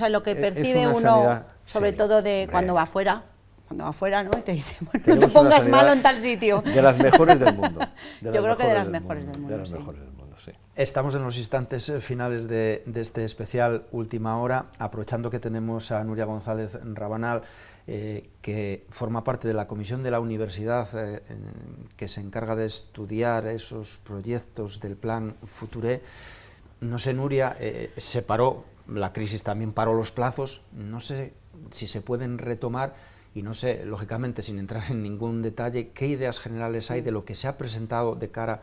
lo que percibe uno, sobre todo de cuando va afuera, ¿no? Y te dice, bueno, no te pongas malo en tal sitio. De las mejores del mundo. Yo creo que de las mejores del mundo. De las mejores del mundo, sí. Estamos en los instantes finales de este especial Última Hora, aprovechando que tenemos a Nuria González Rabanal, que forma parte de la comisión de la universidad que se encarga de estudiar esos proyectos del plan Future. No sé, Nuria, se paró, la crisis también paró los plazos, no sé si se pueden retomar y no sé, lógicamente, sin entrar en ningún detalle, qué ideas generales hay de lo que se ha presentado de cara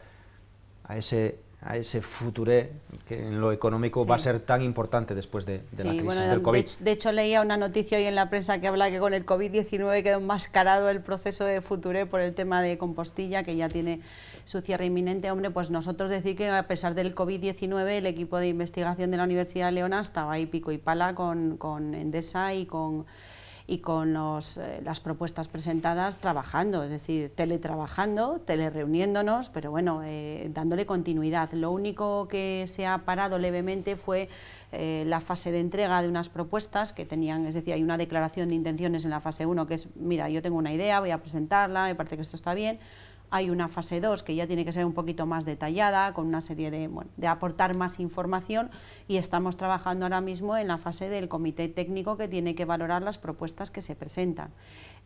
a ese Future que en lo económico va a ser tan importante después de la crisis del COVID. De hecho, leía una noticia hoy en la prensa que habla que con el COVID-19 quedó enmascarado el proceso de Future por el tema de Compostilla, que ya tiene su cierre inminente. Hombre, pues nosotros decir que a pesar del COVID-19 el equipo de investigación de la Universidad de León estaba ahí pico y pala con Endesa y con las propuestas presentadas trabajando, es decir, teletrabajando, telereuniéndonos, pero bueno, dándole continuidad. Lo único que se ha parado levemente fue la fase de entrega de unas propuestas que tenían, es decir, hay una declaración de intenciones en la fase 1 que es, mira, yo tengo una idea, voy a presentarla, me parece que esto está bien. Hay una fase 2 que ya tiene que ser un poquito más detallada, con una serie de aportar más información, y estamos trabajando ahora mismo en la fase del comité técnico que tiene que valorar las propuestas que se presentan.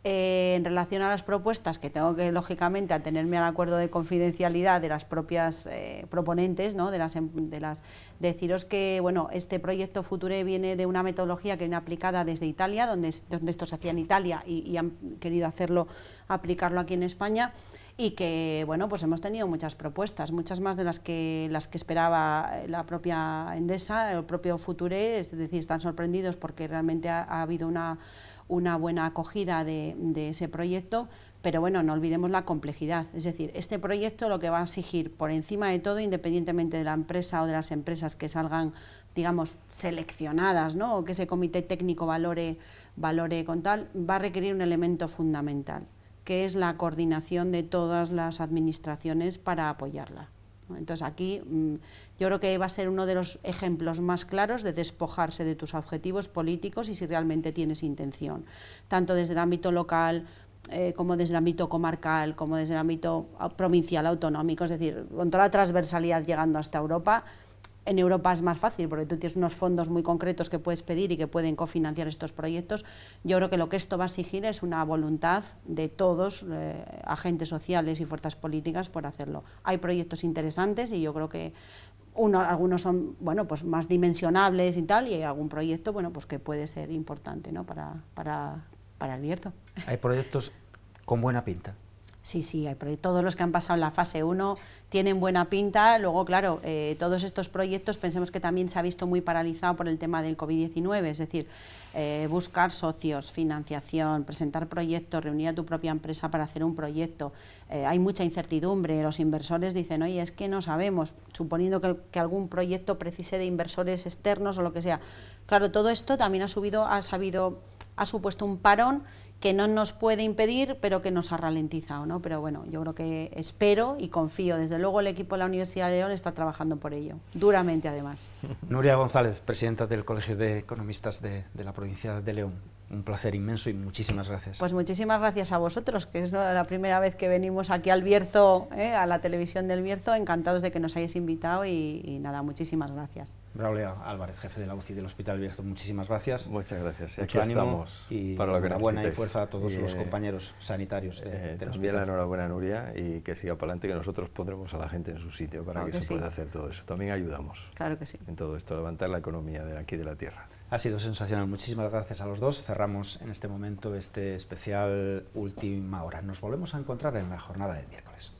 En relación a las propuestas, que tengo que, lógicamente, atenerme al acuerdo de confidencialidad de las propias proponentes, ¿no? Deciros que bueno, este proyecto Future viene de una metodología que viene aplicada desde Italia, donde esto se hacía en Italia y han querido aplicarlo aquí en España, y que bueno, pues hemos tenido muchas propuestas, muchas más de las que esperaba la propia Endesa, el propio Future, es decir, están sorprendidos porque realmente ha habido una buena acogida de ese proyecto, pero bueno, no olvidemos la complejidad, es decir, este proyecto lo que va a exigir por encima de todo, independientemente de la empresa o de las empresas que salgan, digamos, seleccionadas, ¿no? O que ese comité técnico valore con tal, va a requerir un elemento fundamental, que es la coordinación de todas las administraciones para apoyarla. Entonces aquí yo creo que va a ser uno de los ejemplos más claros de despojarse de tus objetivos políticos y si realmente tienes intención, tanto desde el ámbito local como desde el ámbito comarcal, como desde el ámbito provincial autonómico, es decir, con toda la transversalidad llegando hasta Europa. En Europa es más fácil porque tú tienes unos fondos muy concretos que puedes pedir y que pueden cofinanciar estos proyectos. Yo creo que lo que esto va a exigir es una voluntad de todos, agentes sociales y fuerzas políticas, por hacerlo. Hay proyectos interesantes y yo creo que algunos son bueno, pues más dimensionables y tal, y hay algún proyecto bueno, pues que puede ser importante, ¿no? para el Bierzo. Hay proyectos con buena pinta. Sí, todos los que han pasado en la fase 1 tienen buena pinta. Luego, claro, todos estos proyectos pensemos que también se ha visto muy paralizado por el tema del COVID-19, es decir, buscar socios, financiación, presentar proyectos, reunir a tu propia empresa para hacer un proyecto. Hay mucha incertidumbre, los inversores dicen, oye, es que no sabemos, suponiendo que algún proyecto precise de inversores externos o lo que sea. Claro, todo esto también ha supuesto un parón que no nos puede impedir, pero que nos ha ralentizado, ¿no? Pero bueno, yo creo que espero y confío. Desde luego el equipo de la Universidad de León está trabajando por ello, duramente además. Nuria González, presidenta del Colegio de Economistas de la provincia de León. Un placer inmenso y muchísimas gracias. Pues muchísimas gracias a vosotros, que es la primera vez que venimos aquí al Bierzo, a la televisión del Bierzo. Encantados de que nos hayáis invitado y nada, muchísimas gracias. Braulio Álvarez, jefe de la UCI del Hospital Bierzo, muchísimas gracias. Muchas gracias. Mucho aquí ánimo estamos y para lo que enhorabuena y fuerza a todos los compañeros sanitarios también la enhorabuena, Nuria, y que siga para adelante, que nosotros pondremos a la gente en su sitio para que se pueda hacer todo eso. También ayudamos. Claro que sí. En todo esto, levantar la economía de aquí de la tierra. Ha sido sensacional. Muchísimas gracias a los dos. Cerramos en este momento este especial Última Hora. Nos volvemos a encontrar en la jornada del miércoles.